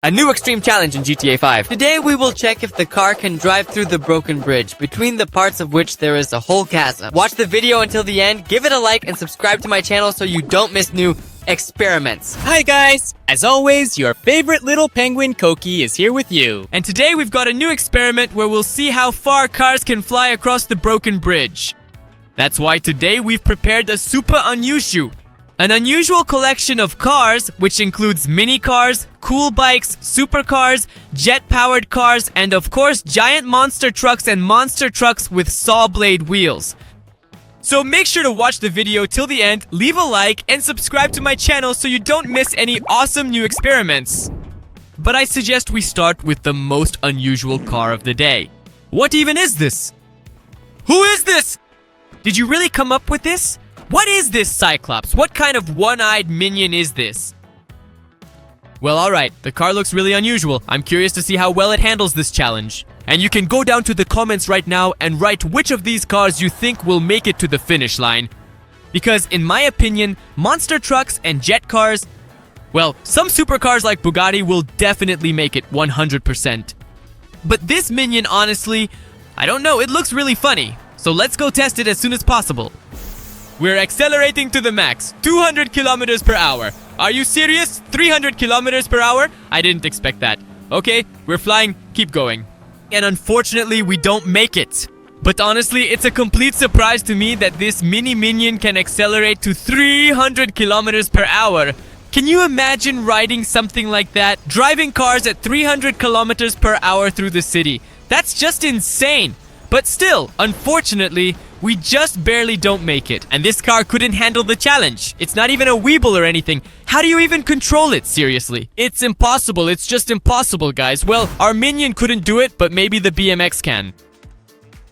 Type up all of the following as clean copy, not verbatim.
A new extreme challenge in GTA 5. Today we will check if the car can drive through the broken bridge, between the parts of which there is a whole chasm. Watch the video until the end, give it a like, and subscribe to my channel so you don't miss new experiments. Hi guys! As always, your favorite little penguin Koki is here with you. And today we've got a new experiment where we'll see how far cars can fly across the broken bridge. That's why today we've prepared a super unusual. An unusual collection of cars, which includes mini cars, cool bikes, supercars, jet-powered cars, and of course giant monster trucks and monster trucks with saw blade wheels. So make sure to watch the video till the end, leave a like, and subscribe to my channel so you don't miss any awesome new experiments. But I suggest we start with the most unusual car of the day. What even is this? Who is this? Did you really come up with this? What is this Cyclops? What kind of one-eyed minion is this? Well, alright, the car looks really unusual. I'm curious to see how well it handles this challenge. And you can go down to the comments right now and write which of these cars you think will make it to the finish line. Because in my opinion, monster trucks and jet cars, well, some supercars like Bugatti will definitely make it 100%. But this minion, honestly, I don't know, it looks really funny. So let's go test it as soon as possible. We're accelerating to the max, 200 kilometers per hour. Are you serious? 300 kilometers per hour? I didn't expect that. Okay, we're flying, keep going. And unfortunately, we don't make it. But honestly, it's a complete surprise to me that this mini minion can accelerate to 300 kilometers per hour. Can you imagine riding something like that? Driving cars at 300 kilometers per hour through the city. That's just insane. But still, unfortunately, we just barely don't make it. And this car couldn't handle the challenge. It's not even a Weeble or anything. How do you even control it, seriously? It's impossible. It's just impossible, guys. Well, our minion couldn't do it, but maybe the BMX can.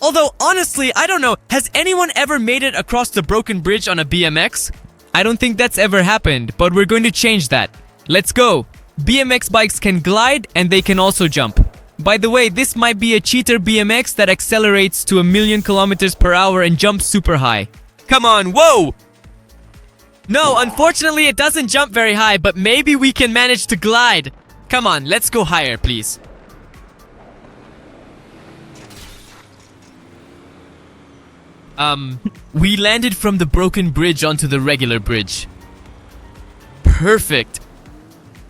Although, honestly, I don't know. Has anyone ever made it across the broken bridge on a BMX? I don't think that's ever happened, but we're going to change that. Let's go. BMX bikes can glide, and they can also jump. By the way, this might be a cheater BMX that accelerates to 1,000,000 kilometers per hour and jumps super high. Come on, whoa! No, unfortunately it doesn't jump very high, but maybe we can manage to glide. Come on, let's go higher, please. We landed from the broken bridge onto the regular bridge. Perfect.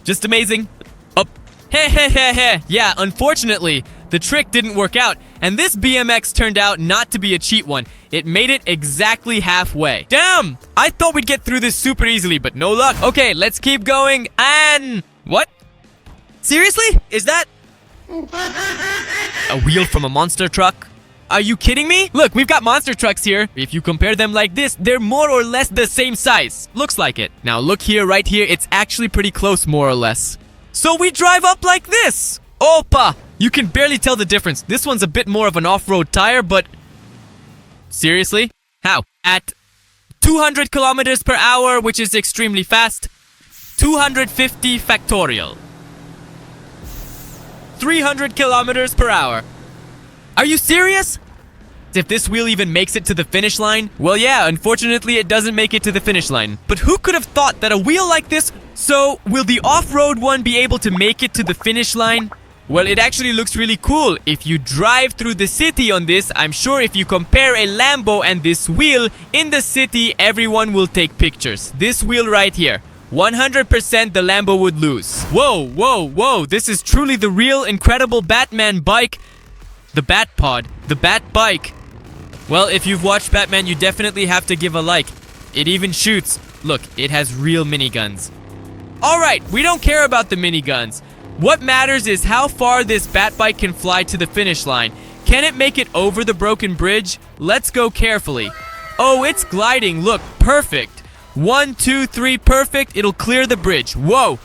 Just amazing. Up. Heh. Yeah, unfortunately, the trick didn't work out, and this BMX turned out not to be a cheat one. It made it exactly halfway. Damn! I thought we'd get through this super easily, but no luck. Okay, let's keep going, and... What? Seriously? Is that... a wheel from a monster truck? Are you kidding me? Look, we've got monster trucks here. If you compare them like this, they're more or less the same size. Looks like it. Now look here, right here, it's actually pretty close, more or less. So we drive up like this! Opa! You can barely tell the difference. This one's a bit more of an off-road tire, but... Seriously? How? At 200 kilometers per hour, which is extremely fast. 250 factorial. 300 kilometers per hour. Are you serious? If this wheel even makes it to the finish line? Well, yeah, unfortunately it doesn't make it to the finish line. But who could have thought that a wheel like this... So, will the off-road one be able to make it to the finish line? Well, it actually looks really cool. If you drive through the city on this, I'm sure if you compare a Lambo and this wheel, in the city, everyone will take pictures. This wheel right here. 100% the Lambo would lose. Whoa. This is truly the real incredible Batman bike. The Batpod. The Bat bike. Well, if you've watched Batman, you definitely have to give a like. It even shoots. Look, it has real miniguns. Alright, we don't care about the miniguns. What matters is how far this Batbike can fly to the finish line. Can it make it over the broken bridge? Let's go carefully. Oh, it's gliding. Look, perfect. 1, 2, 3, perfect. It'll clear the bridge. Whoa.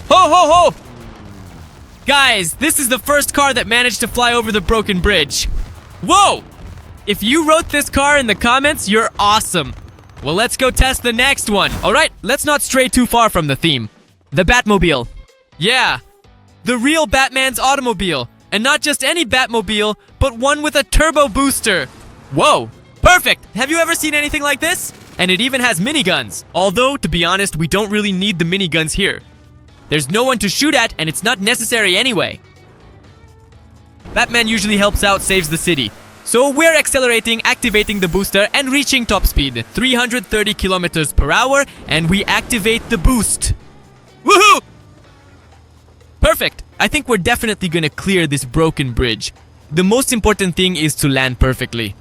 Ho! Guys, this is the first car that managed to fly over the broken bridge. Whoa! If you wrote this car in the comments, you're awesome. Well, let's go test the next one. Alright, let's not stray too far from the theme. The Batmobile. Yeah, the real Batman's automobile. And not just any Batmobile, but one with a turbo booster. Whoa, perfect. Have you ever seen anything like this? And it even has miniguns. Although, to be honest, we don't really need the miniguns here. There's no one to shoot at, and it's not necessary anyway. Batman usually helps out, saves the city. So we're accelerating, activating the booster, and reaching top speed, 330 kilometers per hour, and we activate the boost. Woohoo! Perfect. I think we're definitely gonna clear this broken bridge. The most important thing is to land perfectly.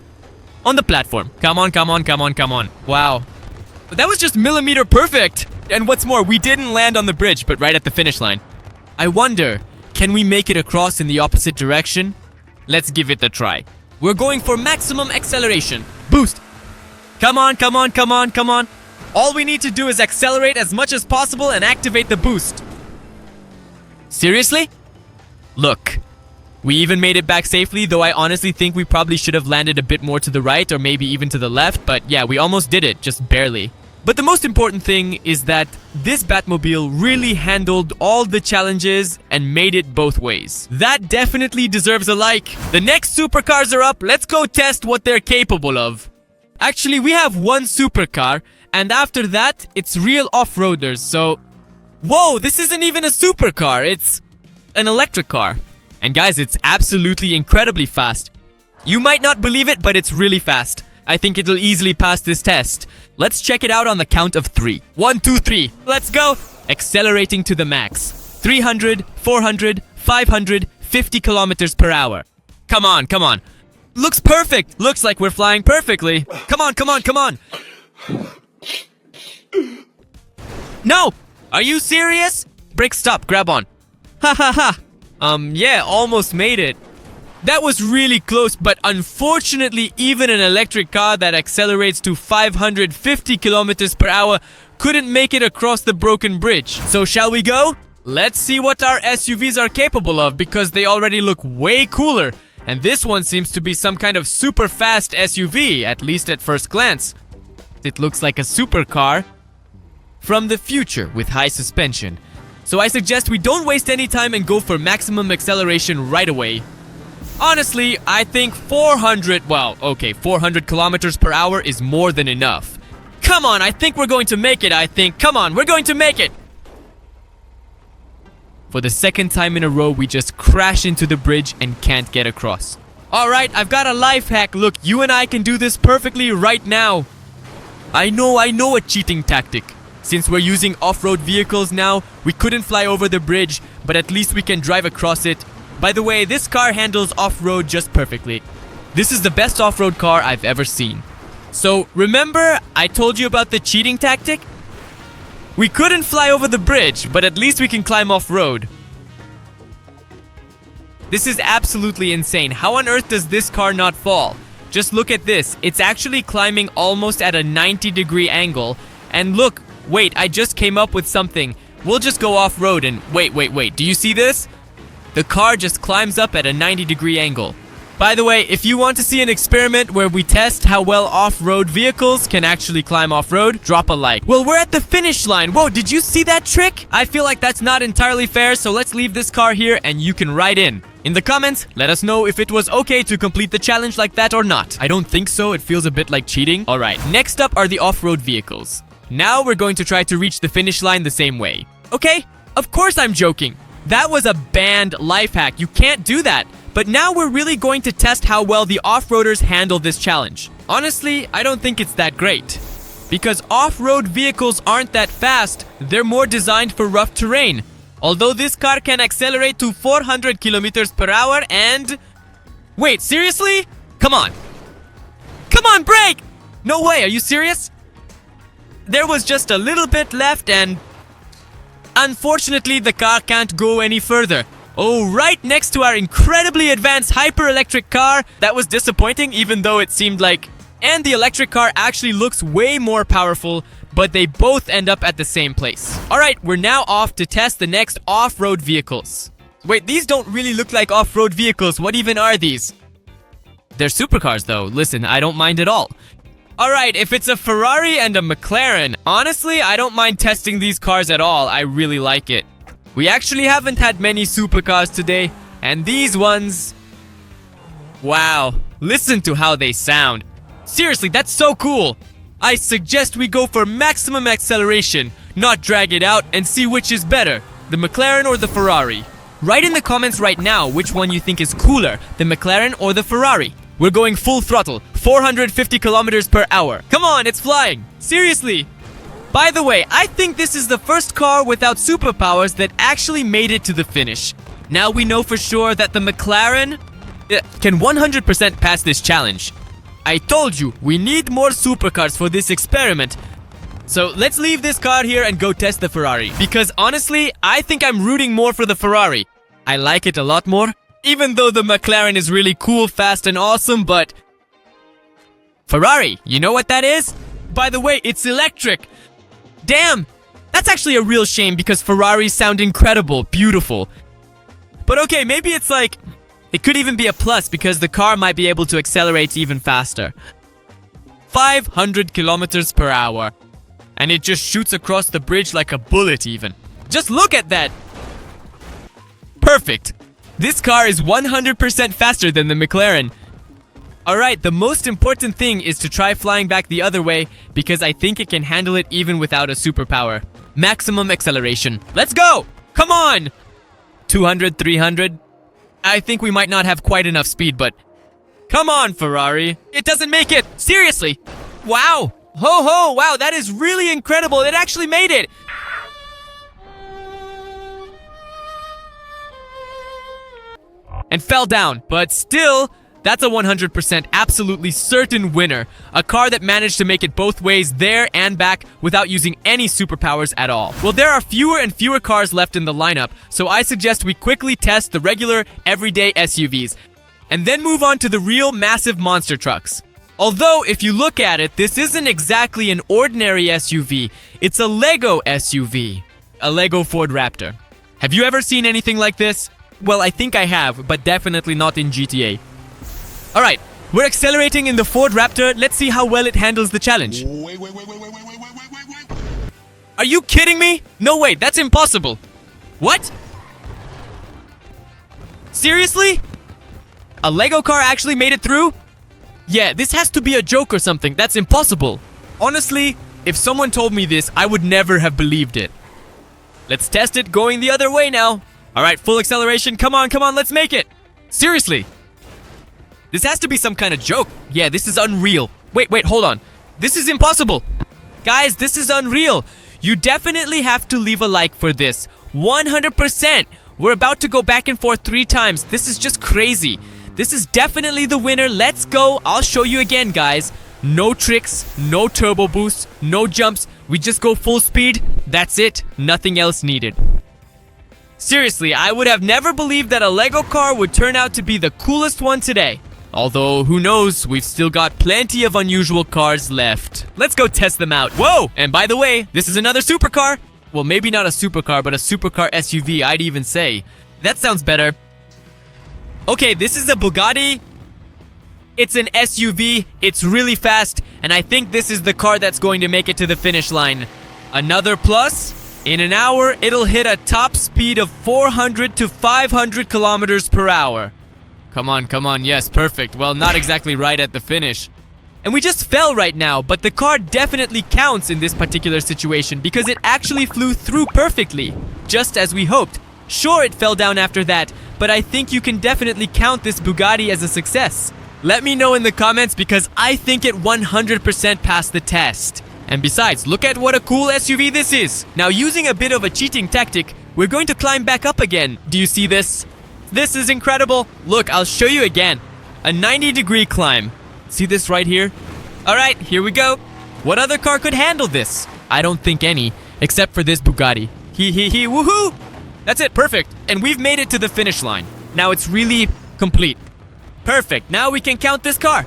On the platform. Come on, come on, come on, come on. Wow. That was just millimeter perfect! And what's more, we didn't land on the bridge, but right at the finish line. I wonder, can we make it across in the opposite direction? Let's give it a try. We're going for maximum acceleration. Boost! Come on, come on, come on, come on. All we need to do is accelerate as much as possible and activate the boost. Seriously? Look. We even made it back safely, though I honestly think we probably should have landed a bit more to the right or maybe even to the left, but yeah, we almost did it, just barely. But the most important thing is that this Batmobile really handled all the challenges and made it both ways. That definitely deserves a like. The next supercars are up. Let's go test what they're capable of. Actually, we have one supercar, and after that, it's real off-roaders, so... Whoa, this isn't even a supercar. It's an electric car. And guys, it's absolutely incredibly fast. You might not believe it, but it's really fast. I think it'll easily pass this test. Let's check it out on the count of 3. 1, 2, 3. Let's go! Accelerating to the max. 300, 400, 500, 50 kilometers per hour. Come on, come on. Looks perfect! Looks like we're flying perfectly. Come on, come on, come on! No! Are you serious? Brake stop, grab on. Ha ha ha. Yeah, almost made it. That was really close, but unfortunately, even an electric car that accelerates to 550 kilometers per hour couldn't make it across the broken bridge. So shall we go? Let's see what our SUVs are capable of, because they already look way cooler. And this one seems to be some kind of super fast SUV, at least at first glance. It looks like a supercar from the future with high suspension. So I suggest we don't waste any time and go for maximum acceleration right away. Honestly, I think 400 kilometers per hour is more than enough. Come on, I think we're going to make it, Come on, we're going to make it! For the second time in a row, we just crash into the bridge and can't get across. Alright, I've got a life hack. Look, you and I can do this perfectly right now. I know a cheating tactic. Since we're using off-road vehicles now, we couldn't fly over the bridge, but at least we can drive across it. By the way, this car handles off-road just perfectly. This is the best off-road car I've ever seen. So, remember I told you about the cheating tactic? We couldn't fly over the bridge, but at least we can climb off-road. This is absolutely insane. How on earth does this car not fall? Just look at this. It's actually climbing almost at a 90-degree angle. And look, wait, I just came up with something. We'll just go off-road and wait. Do you see this? The car just climbs up at a 90-degree angle. By the way, if you want to see an experiment where we test how well off-road vehicles can actually climb off-road, drop a like. Well, we're at the finish line. Whoa, did you see that trick? I feel like that's not entirely fair, so let's leave this car here and you can ride in. In the comments, let us know if it was okay to complete the challenge like that or not. I don't think so. It feels a bit like cheating. Alright, next up are the off-road vehicles. Now we're going to try to reach the finish line the same way. Okay, of course I'm joking. That was a banned life hack. You can't do that. But now we're really going to test how well the off-roaders handle this challenge. Honestly, I don't think it's that great. Because off-road vehicles aren't that fast. They're more designed for rough terrain. Although this car can accelerate to 400 kilometers per hour and... Wait, seriously? Come on. Come on, brake! No way, are you serious? There was just a little bit left and... Unfortunately, the car can't go any further. Oh, right next to our incredibly advanced hyper-electric car. That was disappointing, even though it seemed like... And the electric car actually looks way more powerful, but they both end up at the same place. Alright, we're now off to test the next off-road vehicles. Wait, these don't really look like off-road vehicles. What even are these? They're supercars though. Listen, I don't mind at all. Alright, if it's a Ferrari and a McLaren, honestly, I don't mind testing these cars at all. I really like it. We actually haven't had many supercars today, and these ones... Wow, listen to how they sound. Seriously, that's so cool. I suggest we go for maximum acceleration, not drag it out and see which is better. the McLaren or the Ferrari? Write in the comments right now which one you think is cooler, the McLaren or the Ferrari. We're going full throttle, 450 kilometers per hour. Come on, it's flying. Seriously. By the way, I think this is the first car without superpowers that actually made it to the finish. Now we know for sure that the McLaren can 100% pass this challenge. I told you, we need more supercars for this experiment. So let's leave this car here and go test the Ferrari. Because honestly, I think I'm rooting more for the Ferrari. I like it a lot more. Even though the McLaren is really cool, fast, and awesome, but... Ferrari, you know what that is? By the way, it's electric. Damn! That's actually a real shame because Ferraris sound incredible, beautiful. But okay, maybe it's like... It could even be a plus because the car might be able to accelerate even faster. 500 kilometers per hour. And it just shoots across the bridge like a bullet even. Just look at that! Perfect! This car is 100% faster than the McLaren. Alright, the most important thing is to try flying back the other way because I think it can handle it even without a superpower. Maximum acceleration. Let's go! Come on! 200, 300. I think we might not have quite enough speed, but... Come on, Ferrari. It doesn't make it! Seriously! Wow! Ho ho! Wow, that is really incredible! It actually made it! And fell down, but still, that's a 100% absolutely certain winner. A car that managed to make it both ways there and back without using any superpowers at all. Well, there are fewer and fewer cars left in the lineup, so I suggest we quickly test the regular, everyday SUVs, and then move on to the real massive monster trucks. Although, if you look at it, this isn't exactly an ordinary SUV, it's a Lego SUV. A Lego Ford Raptor. Have you ever seen anything like this? Well, I think I have, but definitely not in GTA. Alright, we're accelerating in the Ford Raptor. Let's see how well it handles the challenge. Wait. Are you kidding me? No way, that's impossible. What? Seriously? A Lego car actually made it through? Yeah, this has to be a joke or something. That's impossible. Honestly, if someone told me this, I would never have believed it. Let's test it going the other way now. Alright, full acceleration. Come on, let's make it. Seriously. This has to be some kind of joke. Yeah, this is unreal. Wait, hold on. This is impossible. Guys, this is unreal. You definitely have to leave a like for this. 100%. We're about to go back and forth 3 times. This is just crazy. This is definitely the winner. Let's go. I'll show you again, guys. No tricks, no turbo boost, no jumps. We just go full speed. That's it. Nothing else needed. Seriously, I would have never believed that a Lego car would turn out to be the coolest one today. Although, who knows, we've still got plenty of unusual cars left. Let's go test them out. Whoa! And by the way, this is another supercar. Well, maybe not a supercar, but a supercar SUV, I'd even say. That sounds better. Okay, this is a Bugatti. It's an SUV, it's really fast, and I think this is the car that's going to make it to the finish line. Another plus. In an hour, it'll hit a top speed of 400 to 500 kilometers per hour. Come on, yes, perfect. Well, not exactly right at the finish. And we just fell right now, but the car definitely counts in this particular situation because it actually flew through perfectly, just as we hoped. Sure, it fell down after that, but I think you can definitely count this Bugatti as a success. Let me know in the comments because I think it 100% passed the test. And besides, look at what a cool SUV this is. Now, using a bit of a cheating tactic, we're going to climb back up again. Do you see this? This is incredible. Look, I'll show you again. A 90-degree climb. See this right here? Alright, here we go. What other car could handle this? I don't think any, except for this Bugatti. Woohoo! That's it, perfect. And we've made it to the finish line. Now it's really complete. Perfect, now we can count this car.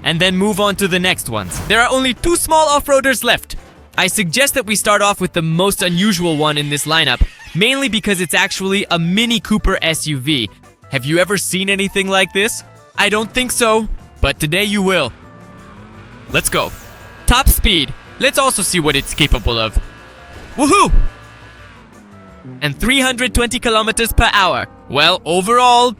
And then move on to the next ones. There are only 2 small off-roaders left. I suggest that we start off with the most unusual one in this lineup, mainly because it's actually a Mini Cooper SUV. Have you ever seen anything like this? I don't think so, but today you will. Let's go. Top speed. Let's also see what it's capable of. Woohoo! And 320 kilometers per hour. Well, overall,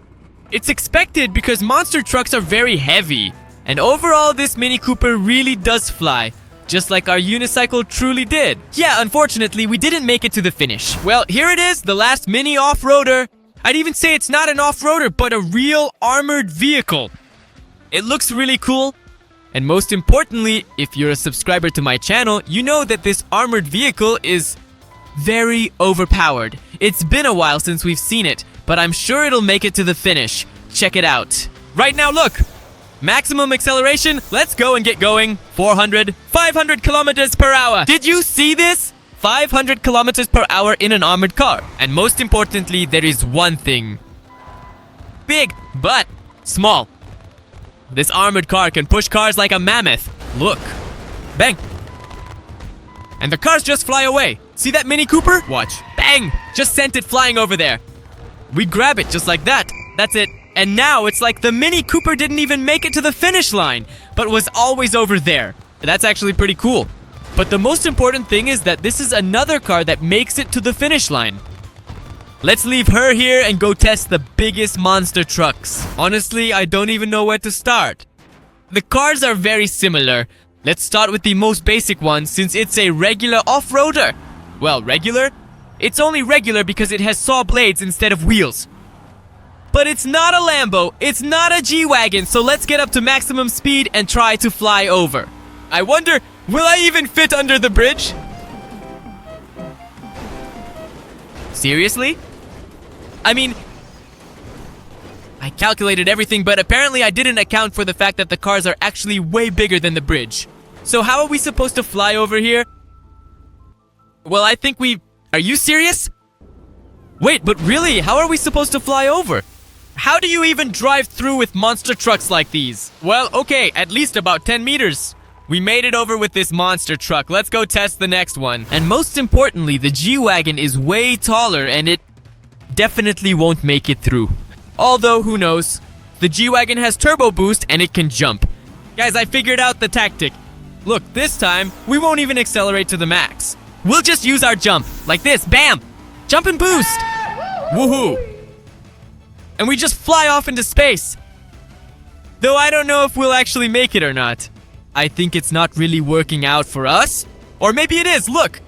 it's expected because monster trucks are very heavy. And overall, this Mini Cooper really does fly. just like our unicycle truly did. Yeah, unfortunately, we didn't make it to the finish. Well, here it is, the last mini off-roader. I'd even say it's not an off-roader, but a real armored vehicle. It looks really cool. And most importantly, if you're a subscriber to my channel, you know that this armored vehicle is very overpowered. It's been a while since we've seen it, but I'm sure it'll make it to the finish. Check it out. Right now, look! Maximum acceleration, let's go and get going. 400, 500 kilometers per hour. Did you see this? 500 kilometers per hour in an armored car. And most importantly, there is one thing. Big, but small. This armored car can push cars like a mammoth. Look. Bang. And the cars just fly away. See that Mini Cooper? Watch. Bang! Just sent it flying over there. We grab it just like that. That's it. And now it's like the Mini Cooper didn't even make it to the finish line, but was always over there. That's actually pretty cool. But the most important thing is that this is another car that makes it to the finish line. Let's leave her here and go test the biggest monster trucks. Honestly, I don't even know where to start. The cars are very similar. Let's start with the most basic one since it's a regular off-roader. Well, regular? It's only regular because it has saw blades instead of wheels. But it's not a Lambo, it's not a G-Wagon, so let's get up to maximum speed and try to fly over. I wonder, will I even fit under the bridge? Seriously? I mean, I calculated everything, but apparently I didn't account for the fact that the cars are actually way bigger than the bridge. So how are we supposed to fly over here? Well, I think Are you serious? Wait, but really, how are we supposed to fly over? How do you even drive through with monster trucks like these? Well, okay, at least about 10 meters. We made it over with this monster truck. Let's go test the next one. And most importantly, the G-Wagon is way taller and it definitely won't make it through. Although, who knows? The G-Wagon has turbo boost and it can jump. Guys, I figured out the tactic. Look, this time, we won't even accelerate to the max. We'll just use our jump. Like this, bam! Jump and boost! Woohoo! And we just fly off into space. Though I don't know if we'll actually make it or not. I think it's not really working out for us. Or maybe it is, look!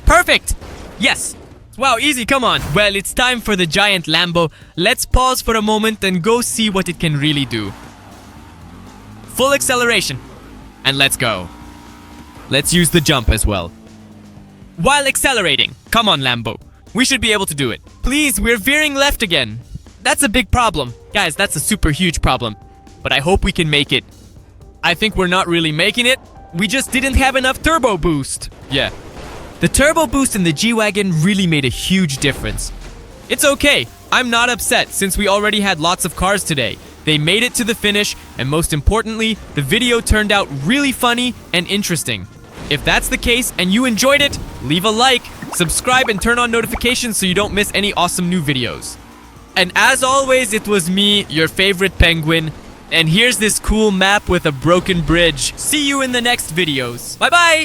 Perfect! Yes! Wow, easy, come on. Well, it's time for the giant Lambo. Let's pause for a moment and go see what it can really do. Full acceleration. And let's go. Let's use the jump as well. While accelerating. Come on, Lambo. We should be able to do it. Please, we're veering left again. That's a big problem. Guys, that's a super huge problem. But I hope we can make it. I think we're not really making it. We just didn't have enough turbo boost. Yeah. The turbo boost in the G-Wagon really made a huge difference. It's okay. I'm not upset since we already had lots of cars today. They made it to the finish, and most importantly, the video turned out really funny and interesting. If that's the case and you enjoyed it, leave a like, subscribe, and turn on notifications so you don't miss any awesome new videos. And as always, it was me, your favorite penguin. And here's this cool map with a broken bridge. See you in the next videos. Bye-bye!